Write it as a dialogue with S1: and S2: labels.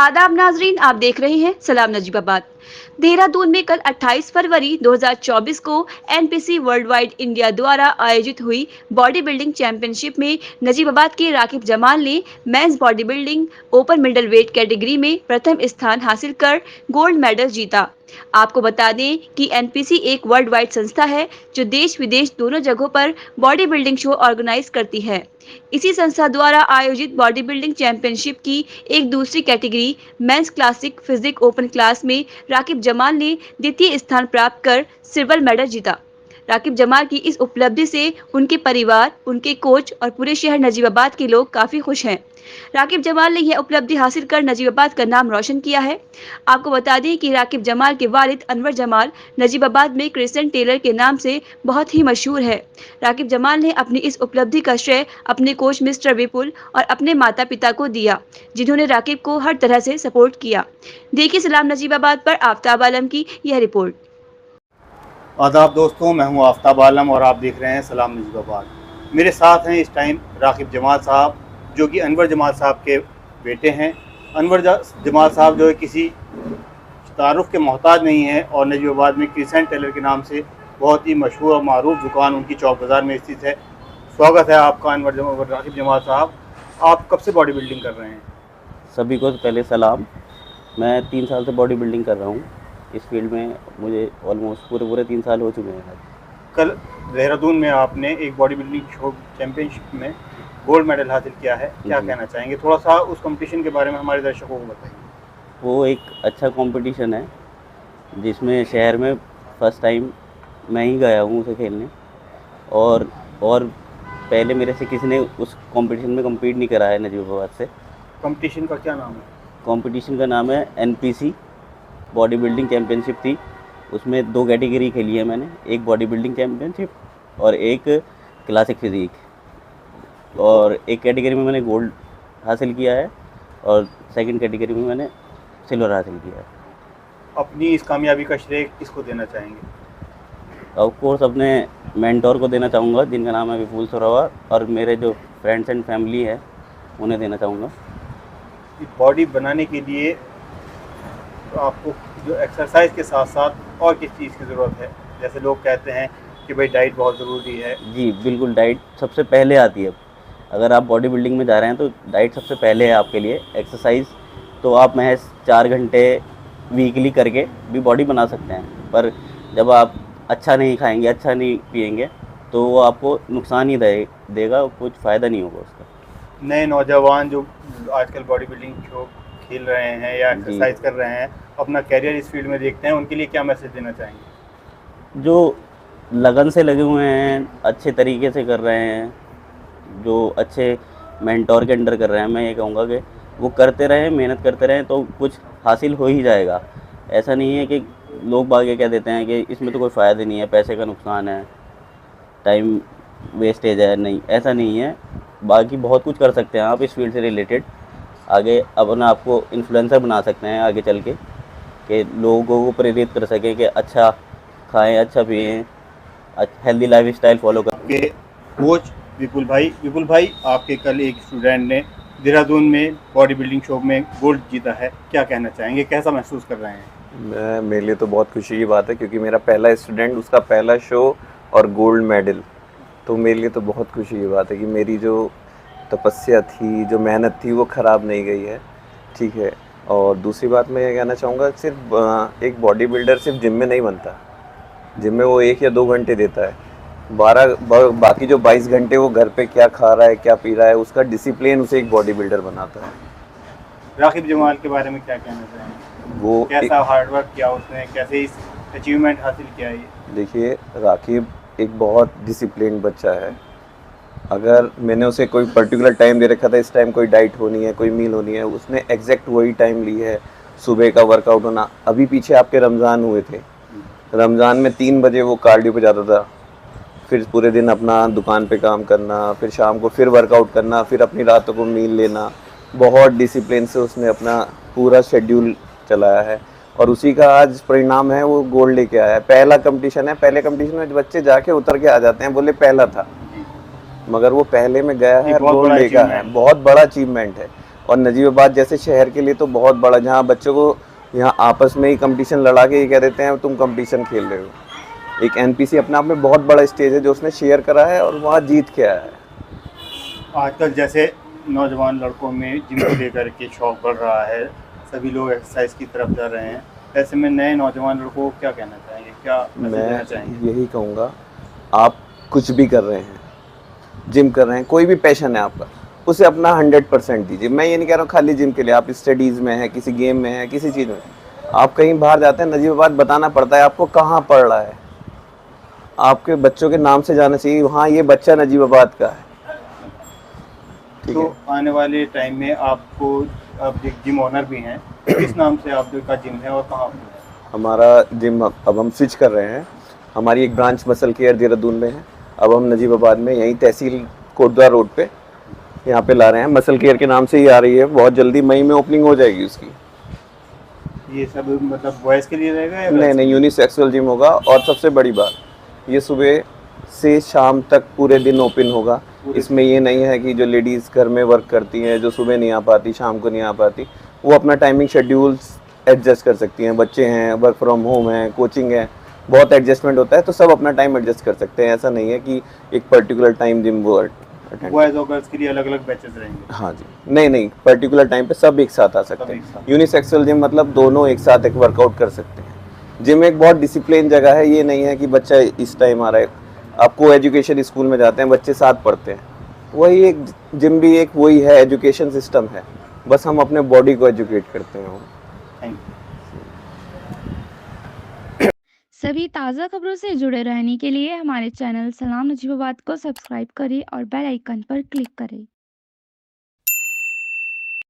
S1: आदाब नाजरीन, आप देख रहे हैं सलाम नजीबाबाद। देहरादून में कल 28 फरवरी 2024 को एनपीसी वर्ल्ड वाइड इंडिया द्वारा आयोजित हुई बॉडी बिल्डिंग चैंपियनशिप में नजीबाबाद के राकिब जमाल ने men's body building open middle weight category में प्रथम स्थान हासिल कर गोल्ड मेडल जीता। आपको बता दें कि एनपीसी एक वर्ल्ड वाइड संस्था है जो देश विदेश दोनों जगहों पर बॉडी बिल्डिंग शो ऑर्गेनाइज करती है। इसी संस्था द्वारा आयोजित बॉडी बिल्डिंग चैंपियनशिप की एक दूसरी category men's classic physique open class में राकिब जमाल ने द्वितीय स्थान प्राप्त कर सिल्वर मेडल जीता। राकिब जमाल की इस उपलब्धि से उनके परिवार, उनके कोच और पूरे शहर नजीबाबाद के लोग काफी खुश हैं। राकिब जमाल ने यह उपलब्धि हासिल कर नजीबाबाद का नाम रोशन किया है। आपको बता दें कि राकिब जमाल के वालिद अनवर जमाल नजीबाबाद में क्रिसेंट टेलर के नाम से बहुत ही मशहूर है। राकिब जमाल ने अपनी इस उपलब्धि का श्रेय अपने कोच मिस्टर विपुल और अपने माता पिता को दिया, जिन्होंने राकिब को हर तरह से सपोर्ट किया। देखिए सलाम नजीबाबाद पर आफ्ताब आलम की यह रिपोर्ट।
S2: आदाब दोस्तों, मैं हूं आफ्ताब आलम और आप देख रहे हैं सलाम नजीबाबाद। मेरे साथ हैं इस टाइम राकिब जमाल साहब, जो कि अनवर जमाल साहब के बेटे हैं। अनवर जमाल साहब जो है किसी तारुफ के मोहताज नहीं है और नजीबाबाद में क्रिसेंट टेलर के नाम से बहुत ही मशहूर और मारूफ दुकान उनकी चौक बाज़ार में स्थित है। स्वागत है आपका राकिब जमाल साहब। आप कब से बॉडी बिल्डिंग कर रहे हैं?
S3: सभी को पहले सलाम। मैं 3 साल से बॉडी बिल्डिंग कर रहा हूँ। इस फील्ड में मुझे ऑलमोस्ट पूरे 3 साल हो चुके हैं।
S2: कल देहरादून में आपने एक बॉडी बिल्डिंग शो चैम्पियनशिप में गोल्ड मेडल हासिल किया है, क्या कहना चाहेंगे? थोड़ा सा उस कंपटीशन के बारे में हमारे दर्शकों को बताइए।
S3: वो एक अच्छा कंपटीशन है जिसमें शहर में फर्स्ट टाइम मैं ही गया हूँ उसे खेलने, और पहले मेरे से किसी ने उस कंपटीशन में कम्पीट नहीं करा है नजीबाबाद से।
S2: कंपटीशन का क्या नाम है?
S3: कंपटीशन का नाम है एनपीसी बॉडी बिल्डिंग चैम्पियनशिप थी। उसमें 2 कैटेगरी खेली है मैंने, एक बॉडी बिल्डिंग चैम्पियनशिप और एक क्लासिक फिजिक, और एक कैटेगरी में मैंने गोल्ड हासिल किया है और सेकंड कैटेगरी में मैंने सिल्वर हासिल किया है।
S2: अपनी इस कामयाबी का श्रेय किसको देना चाहेंगे?
S3: ऑफ कोर्स अपने मेंटोर को देना चाहूँगा, जिनका नाम है विपुल सरोवर, और मेरे जो फ्रेंड्स एंड फैमिली है उन्हें देना चाहूँगा।
S2: बॉडी बनाने के लिए तो आपको जो एक्सरसाइज के साथ साथ और किस चीज़ की ज़रूरत है? जैसे लोग कहते हैं कि भाई डाइट बहुत ज़रूरी है।
S3: जी बिल्कुल, डाइट सबसे पहले आती है। अगर आप बॉडी बिल्डिंग में जा रहे हैं तो डाइट सबसे पहले है आपके लिए। एक्सरसाइज तो आप महज 4 घंटे वीकली करके भी बॉडी बना सकते हैं, पर जब आप अच्छा नहीं खाएंगे, अच्छा नहीं पिएंगे, तो वो आपको नुकसान ही देगा, कुछ फ़ायदा नहीं होगा उसका।
S2: नए नौजवान जो आजकल बॉडी बिल्डिंग शो खेल रहे हैं या एक्सरसाइज कर रहे हैं, अपना कैरियर इस फील्ड में देखते हैं, उनके लिए क्या मैसेज देना चाहेंगे?
S3: जो लगन से लगे हुए हैं, अच्छे तरीके से कर रहे हैं, जो अच्छे मेंटोर के अंडर कर रहे हैं, मैं ये कहूँगा कि वो करते रहें, मेहनत करते रहें तो कुछ हासिल हो ही जाएगा। ऐसा नहीं है कि लोग बागे कह देते हैं कि इसमें तो कोई फ़ायदा नहीं है, पैसे का नुकसान है, टाइम वेस्टेज है। नहीं, ऐसा नहीं है। बाकी बहुत कुछ कर सकते हैं आप इस फील्ड से रिलेटेड। आगे अपना आपको इन्फ्लुएंसर बना सकते हैं आगे चल के, कि लोगों को प्रेरित कर सकें कि अच्छा खाएं, अच्छा पिएं, हेल्दी लाइफ स्टाइल फॉलो करें।
S2: कोच विपुल भाई, आपके कल एक स्टूडेंट ने देहरादून में बॉडी बिल्डिंग शो में गोल्ड जीता है, क्या कहना चाहेंगे? कैसा महसूस कर रहे हैं?
S4: मेरे लिए तो बहुत खुशी की बात है, क्योंकि मेरा पहला स्टूडेंट, उसका पहला शो और गोल्ड मेडल, तो मेरे लिए तो बहुत खुशी की बात है कि मेरी जो तपस्या थी, जो मेहनत थी, वो ख़राब नहीं गई है। ठीक है। और दूसरी बात मैं ये कहना चाहूँगा, सिर्फ एक बॉडी बिल्डर सिर्फ जिम में नहीं बनता। जिम में वो 1 या 2 घंटे देता है, बाकी जो 22 घंटे वो घर पे क्या खा रहा है, क्या पी रहा है, उसका डिसिप्लिन उसे एक बॉडी बिल्डर बनाता है।
S2: राकिब जमाल के बारे में क्या कहना चाहेंगे? वो कैसा हार्डवर्क किया उसने, कैसे इस अचीवमेंट हासिल किया? ये
S4: देखिए, राकिब एक बहुत डिसिप्लिन बच्चा है। अगर मैंने उसे कोई पर्टिकुलर टाइम दे रखा था, इस टाइम कोई डाइट होनी है, कोई मील होनी है, उसने एग्जैक्ट वही टाइम ली है। सुबह का वर्कआउट होना, अभी पीछे आपके रमज़ान हुए थे, रमज़ान में 3 बजे वो कार्डियो पे जाता था, फिर पूरे दिन अपना दुकान पे काम करना, फिर शाम को फिर वर्कआउट करना, फिर अपनी रातों को मील लेना। बहुत डिसिप्लिन से उसने अपना पूरा शेड्यूल चलाया है। और उसी का आज परिणाम है, वो गोल्ड लेके आया है। पहला कंपटीशन है, पहले कंपटीशन में बच्चे जाके उतर के आ जाते हैं, बोले पहला था, मगर वो पहले में गया है
S2: ये
S4: और
S2: बहुत
S4: गोल्ड
S2: बड़ा
S4: लेके आया है।
S2: achievement।
S4: बहुत बड़ा अचीवमेंट है। और नजीबाबाद जैसे शहर के लिए तो बहुत बड़ा, जहाँ बच्चों को यहाँ आपस में ही कंपटीशन लड़ा के ये कह देते हैं तुम कंपटीशन खेल रहे हो। एक एनपीसी अपने आप में बहुत बड़ा स्टेज है जो उसने शेयर करा है और वहाँ जीत के आया है।
S2: आजकल जैसे नौजवान लड़कों में जिम को लेकर के शौक बढ़ रहा है, सभी लोग एक्सरसाइज की तरफ जा रहे हैं, ऐसे में नए नौजवान लड़कों को क्या कहना चाहेंगे, क्या मैसेज देना
S4: मैं
S2: चाहेंगे?
S4: यही कहूँगा, आप कुछ भी कर रहे हैं, जिम कर रहे हैं, कोई भी पैशन है आपका, उसे अपना 100% दीजिए। मैं ये नहीं कह रहा हूँ खाली जिम के लिए, आप स्टडीज़ में हैं, किसी गेम में हैं, किसी चीज़ में, आप कहीं बाहर जाते हैं, नजीबाबाद बताना पड़ता है आपको कहाँ पढ़ रहा है। आपके बच्चों के नाम से जाना चाहिए, हाँ ये बच्चा नजीबाबाद का है। ठीक
S2: तो
S4: है।
S2: आने वाले टाइम में आपको, आप एक जिम ओनर भी हैं, किस नाम से आपका जिम है और कहाँ पर है?
S4: हमारा जिम अब हम स्विच कर रहे हैं। हमारी एक ब्रांच मसल केयर देहरादून में है, अब हम नजीबाबाद में यहीं तहसील कोटद्वार रोड पे यहाँ पे ला रहे हैं। मसल केयर के नाम से ही आ रही है, बहुत जल्दी मई में ओपनिंग हो जाएगी उसकी।
S2: ये सब मतलब बॉयज़ के लिए रहेगा या
S4: नहीं
S2: गर्ल्स
S4: नहीं,
S2: के लिए?
S4: यूनिसेक्सुअल जिम होगा। और सबसे बड़ी बात, ये सुबह से शाम तक पूरे दिन ओपन होगा। इसमें ये नहीं है कि जो लेडीज़ घर में वर्क करती हैं, जो सुबह नहीं आ पाती, शाम को नहीं आ पाती, वो अपना टाइमिंग शेड्यूल्स एडजस्ट कर सकती हैं। बच्चे हैं, वर्क फ्रॉम होम है, कोचिंग है, बहुत एडजस्टमेंट होता है, तो सब अपना टाइम एडजस्ट कर सकते हैं। ऐसा नहीं है कि एक पर्टिकुलर टाइम जिम वो अटेंड।
S2: बॉयज़ और गर्ल्स के लिए अलग अलग बैचेस रहेंगे?
S4: हाँ जी, नहीं नहीं, पर्टिकुलर टाइम पे सब एक साथ आ सकते
S2: सब एक
S4: हैं।
S2: साथ।
S4: यूनिसेक्सुअल जिम मतलब दोनों एक साथ एक वर्कआउट कर सकते हैं। जिम एक बहुत डिसिप्लिन जगह है, ये नहीं है कि बच्चा इस टाइम आ रहा है। आपको एजुकेशन स्कूल में जाते हैं, बच्चे साथ पढ़ते हैं, वही एक जिम भी एक वही है, एजुकेशन सिस्टम है, बस हम अपने बॉडी को एजुकेट करते हैं।
S2: Thank you.
S5: सभी ताज़ा खबरों से जुड़े रहने के लिए हमारे चैनल सलाम नजीबाबाद को सब्सक्राइब करें और बेल आइकन पर क्लिक करें।